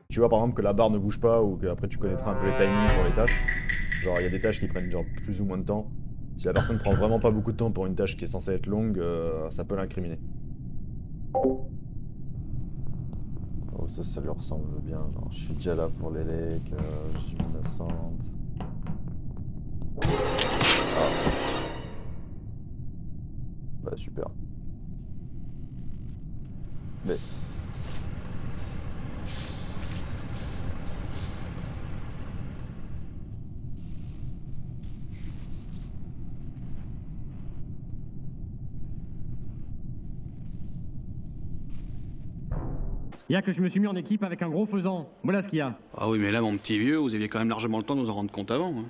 Tu vois par exemple que la barre ne bouge pas ou qu'après tu connaîtras un peu les timings pour les tâches. Genre il y a des tâches qui prennent genre plus ou moins de temps. Si la personne prend vraiment pas beaucoup de temps pour une tâche qui est censée être longue, ça peut l'incriminer. Oh ça lui ressemble bien, genre je suis déjà là pour les legs, j'ai mis ma sente. Ah. Bah super. Mais... Il y a que je me suis mis en équipe avec un gros faisan. Voilà ce qu'il y a. Ah oui, mais là, mon petit vieux, vous aviez quand même largement le temps de nous en rendre compte avant. Hein.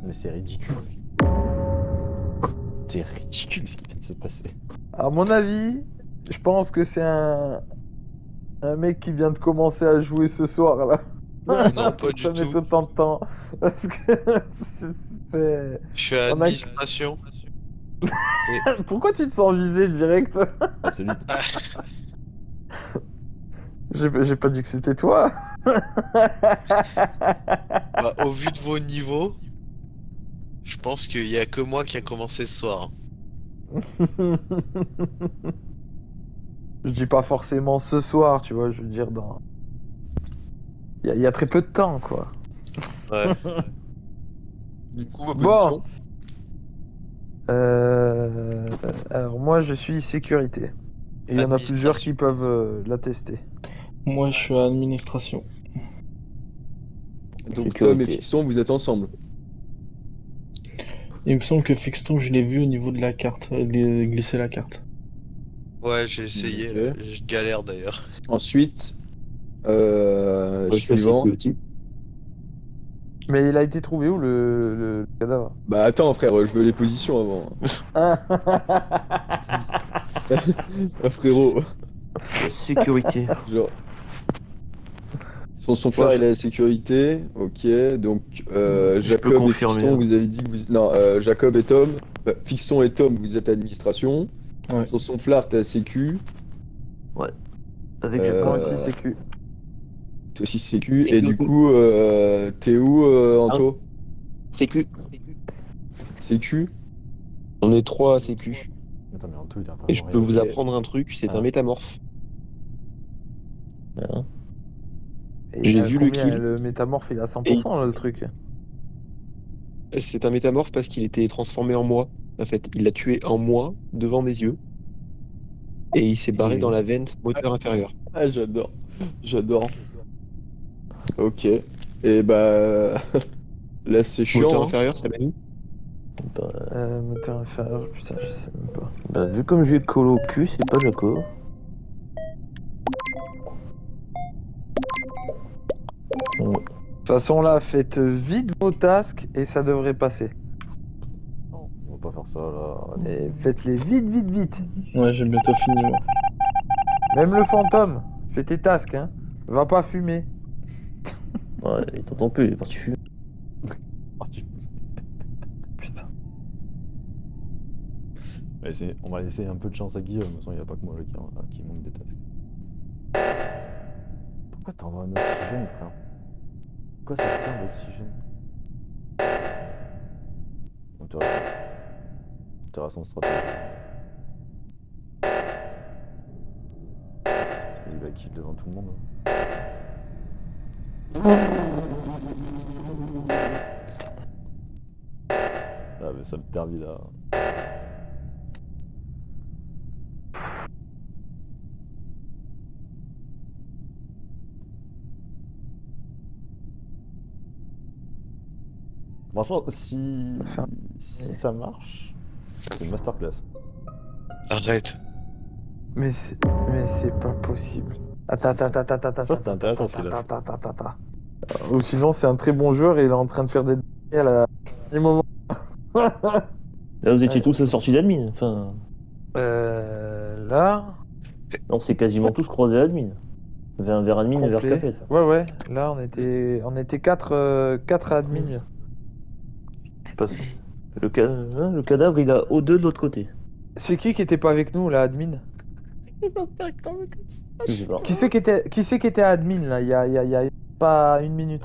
Mais c'est ridicule. C'est ridicule ce qui vient de se passer. À mon avis, je pense que c'est un mec qui vient de commencer à jouer ce soir là. Non, pas du Ça met tout. autant de temps. Parce que c'est... Je suis à On a- administration. Pourquoi tu te sens visé direct? Ah, c'est lui. J'ai pas dit que c'était toi. Bah, au vu de vos niveaux, je pense qu'il y a que moi qui a commencé ce soir. Je dis pas forcément ce soir, tu vois, je veux dire dans... Il y a très peu de temps, quoi. Ouais. Du coup, ma Bon. position. Alors moi je suis sécurité. Et il y en a plusieurs qui peuvent l'attester. Moi, je suis à administration. Donc Sécurité. Tom et Fixton, vous êtes ensemble. Il me semble que Fixton, je l'ai vu au niveau de la carte, glisser la carte. Ouais, j'ai essayé, Ok. là. Je galère d'ailleurs. Ensuite, Je suis à suivant. Security. Mais il a été trouvé où le cadavre? Bah attends frère, je veux les positions avant. Ah, frérot, Sécurité. genre... Son frère il est à la sécurité, ok, donc Jacob et confirmer, Fixton, hein. vous avez dit que vous... Non, Jacob et Tom, Fixton et Tom, vous êtes à administration. Ouais. Son flare, t'es à sécu. Avec Euh, Moi aussi sécu. Toi aussi sécu, et Sécurité. du coup, t'es où, Anto? Sécu. Sécu? On est 3 à Sécu. Attends, mais Anto, il a vraiment Et je peux rien. vous apprendre un truc, c'est Ah. un métamorphe. Voilà. Et J'ai il a vu le combien, kill. Le métamorphe il a 100% là, le truc. C'est un métamorphe parce qu'il était transformé en moi. En fait, il l'a tué en moi, devant mes yeux. Et il s'est barré dans la veine moteur inférieur. Ah, j'adore, j'adore. Ok, et bah... Là c'est chiant, Moteur hein. inférieur, ça mène où? Moteur inférieur, putain je sais même pas. Bah, vu comme j'ai colo au cul, c'est pas Jaco. De toute façon là, faites vite vos tasks et ça devrait passer. Non, on va pas faire ça là. Et faites-les vite, vite, vite. Ouais, j'ai bientôt fini, moi. Même le fantôme, fais tes tasks, hein. Va pas fumer. Ouais, il t'entend plus, il est parti fumer. Ah, Putain. On va laisser un peu de chance à Guillaume, de toute façon il n'y a pas que moi là, qui manque des tasks. Pourquoi t'envoies un oxygène, frère? Pourquoi ça te sert l'oxygène? Intéressant stratégie. Il va kill devant tout le monde. Hein. Ah mais ça me termine là. Franchement, si ça marche, c'est une masterclass. Arrête. Mais c'est pas possible. Attends. Ça, c'était intéressant ce qu'il a fait. Attends. Ou sinon c'est un très bon joueur et il est en train de faire des à la dernier moment. Là, vous étiez tous sortis d'admin. Enfin, Là. on s'est quasiment tous croisés à admin. Vers admin et vers Complet. café. Ouais. Là on était 4 à admin. Je sais pas si- le cadavre, il a O2 de l'autre côté. C'est qui était pas avec nous là, admin? Il va se faire cramer comme ça. Je sais pas. Qui c'est qui était admin là il y a pas une minute.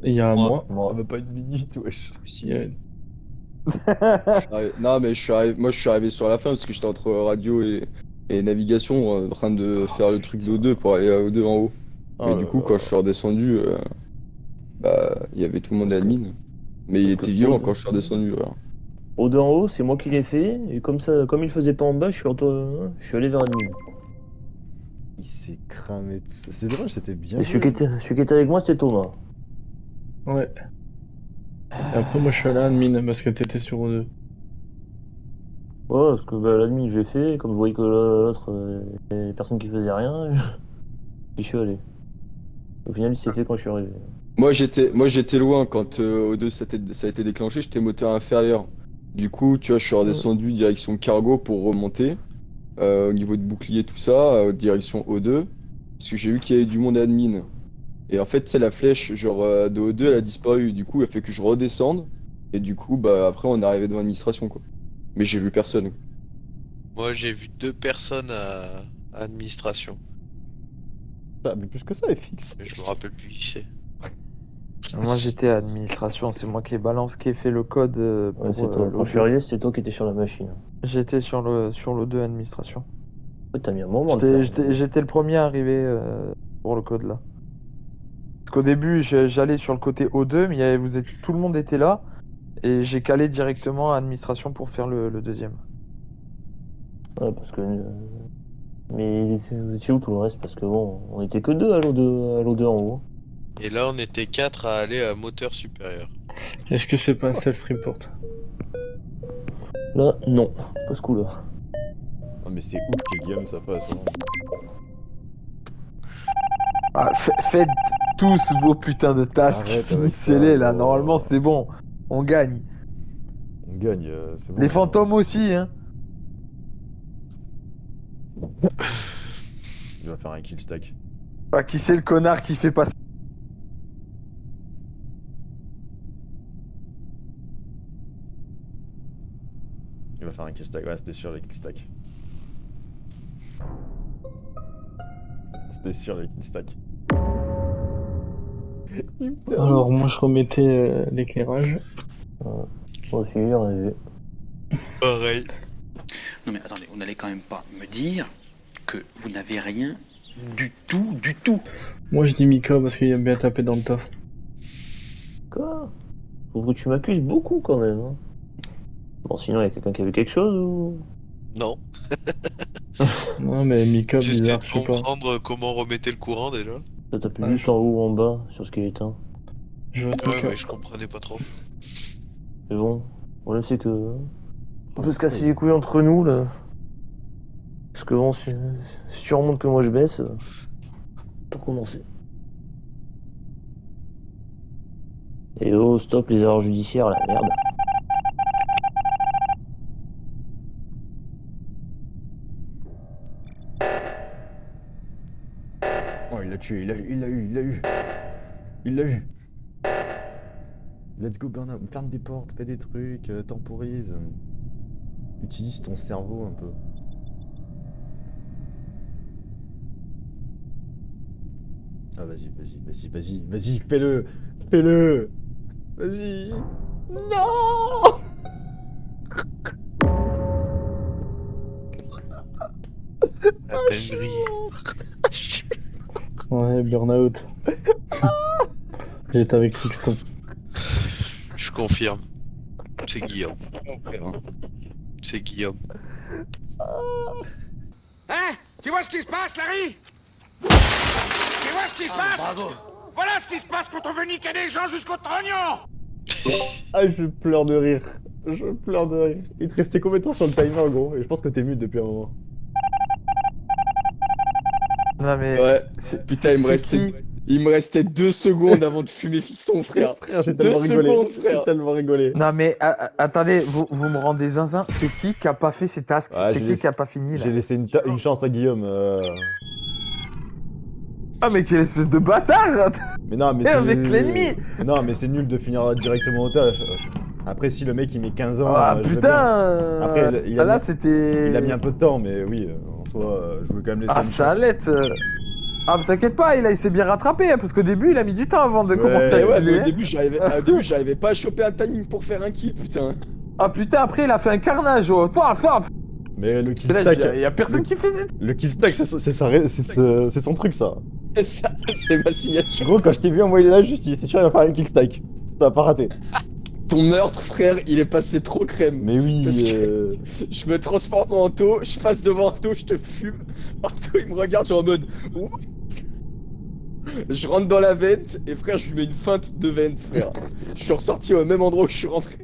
Il y a un mois. On va pas une minute, wesh. Il y a- Non, mais moi je suis arrivé sur la fin parce que j'étais entre radio et navigation en train de faire le truc d'O2 pour aller à O2 en haut. Oh Et là du coup, là. quand je suis redescendu, il y avait tout le monde admin. Mais il était violent quand je suis redescendu. Alors. Au d'en haut, c'est moi qui l'ai fait, et comme il faisait pas en bas, je suis allé vers admin. Il s'est cramé tout ça. C'est dommage, c'était bien. Et celui qui était avec moi, c'était Thomas. Ouais. Et après, moi, je suis allé à admin parce que t'étais sur O2. Ouais, parce que bah, l'admin, je l'ai fait, et comme je voyais que l'autre, il y avait personne qui faisait rien, j'y suis allé. Au final, il s'est fait quand je suis arrivé. Moi j'étais loin quand O2 ça a été déclenché, j'étais moteur inférieur. Du coup, tu vois, je suis redescendu direction cargo pour remonter. Au niveau de bouclier, tout ça, direction O2. Parce que j'ai vu qu'il y avait du monde admin. Et en fait, c'est la flèche genre de O2, elle a disparu. Du coup, elle fait que je redescende. Et du coup, bah après, on est arrivé devant l'administration, quoi. Mais j'ai vu personne. Moi, j'ai vu 2 personnes à administration. Ah, mais plus que ça, FX. Mais je me rappelle plus qui c'est. Moi j'étais à administration, c'est moi qui ai fait le code pour Ouais, c'est toi. Quand je suis arrivé, c'était toi qui étais sur la machine. J'étais sur le 2 administration. Ouais, t'as mis un moment à le faire. J'étais le premier arrivé pour le code là. Parce qu'au début j'allais sur le côté O2, mais tout le monde était là. Et j'ai calé directement à administration pour faire le deuxième. Ouais, parce que. Mais vous étiez où tout le reste? Parce que bon, on était que 2 à l'O2 en haut. Et là, on était 4 à aller à moteur supérieur. Est-ce que c'est pas un self-report? Là, non, pas ce coup-là. Ah, mais c'est ouf que Guillaume ça passe. Hein. Ah, faites tous vos putains de tasks, Arrête avec finissez-les ça, là, oh. normalement c'est bon, on gagne. On gagne, c'est bon. Les fantômes aussi, hein. Il va faire un kill stack. Ah, qui c'est le connard qui fait passer? Il va faire un kill stack. Ouais, c'était sûr, les kill stack. C'était sûr, les kill stack. Alors, moi, je remettais l'éclairage. Moi aussi, j'en ai vu. Pareil. Non mais attendez, vous n'allez quand même pas me dire que vous n'avez rien du tout. Moi, je dis Mika parce qu'il aime bien taper dans le tas. Quoi? Faut que tu m'accuses beaucoup quand même. Hein. Bon, sinon, il y a quelqu'un qui a vu quelque chose ou. Non. Non, mais Mika, J'essaie bizarre, de je sais pas. comprendre comment on remettait le courant déjà. Ça t'appelle Ouais, juste en haut ou en bas sur ce qui est éteint. Je vois Ouais, Mika. mais je comprenais pas trop. Mais bon, le problème c'est que. On peut se casser les couilles entre nous là. Parce que bon, si tu remontes que moi je baisse, pour commencer. Et oh, stop les erreurs judiciaires, la merde. Oh, il l'a tué, il l'a eu. Let's go, Bernard. Ferme des portes, fais des trucs, temporise. Utilise ton cerveau un peu. Ah, vas-y, fais-le. Vas-y. Non. La dinguerie. Ouais, burn-out. J'étais avec Sixton. Je confirme. C'est Guillaume. C'est Guillaume. Hein? Tu vois ce qui se passe, Larry? Tu vois ce qui se passe? Voilà ce qui se passe quand on veut niquer des gens jusqu'au trognon! Ah, je pleure de rire. Il te restait combien de temps sur le timer, gros? Et je pense que t'es mute depuis un moment. Non mais... Ouais, c'est- putain, il me restait 2 secondes avant de fumer Fiston, frère. Frère, j'ai 2 tellement rigolé. secondes, frère. J'ai tellement rigolé. Non mais attendez, vous me rendez zinzin, c'est qui a pas fait ses tasks? Ah, C'est j'ai qui laissé- qui a pas fini là? J'ai laissé une chance à Guillaume. Ah mais quelle espèce de bâtard! Mais non, mais Et c'est... avec l'ennemi! Non, mais c'est nul de finir directement au taf. Après, si le mec il met 15 ans, Ah je veux putain! bien. Après, il a là mis- c'était... Il a mis un peu de temps, mais oui, En soi, je voulais quand même laisser Ah, une ça chance. allait. Ah, mais t'inquiète pas, il s'est bien rattrapé, hein, parce qu'au début, il a mis du temps avant de Ouais. commencer Eh à ouais, utiliser. mais au début, j'arrivais pas à choper un timing pour faire un kill, putain. Ah putain, après, il a fait un carnage. Oh. Paf, paf. Mais le Là, killstack, il y a personne qui faisait. le killstack, c'est son truc, ça. Ça, c'est ma signature. Gros, quand je t'ai vu envoyer là, juste, c'est sûr, il va faire un killstack. Ça a pas raté. Ton meurtre, frère, il est passé trop crème. Mais oui, Parce que je me transforme en Anto, je passe devant Anto, je te fume. Anto, il me regarde, genre en mode. Ouh. Je rentre dans la vente et frère, je lui mets une feinte de vente, frère. Je suis ressorti au même endroit où je suis rentré.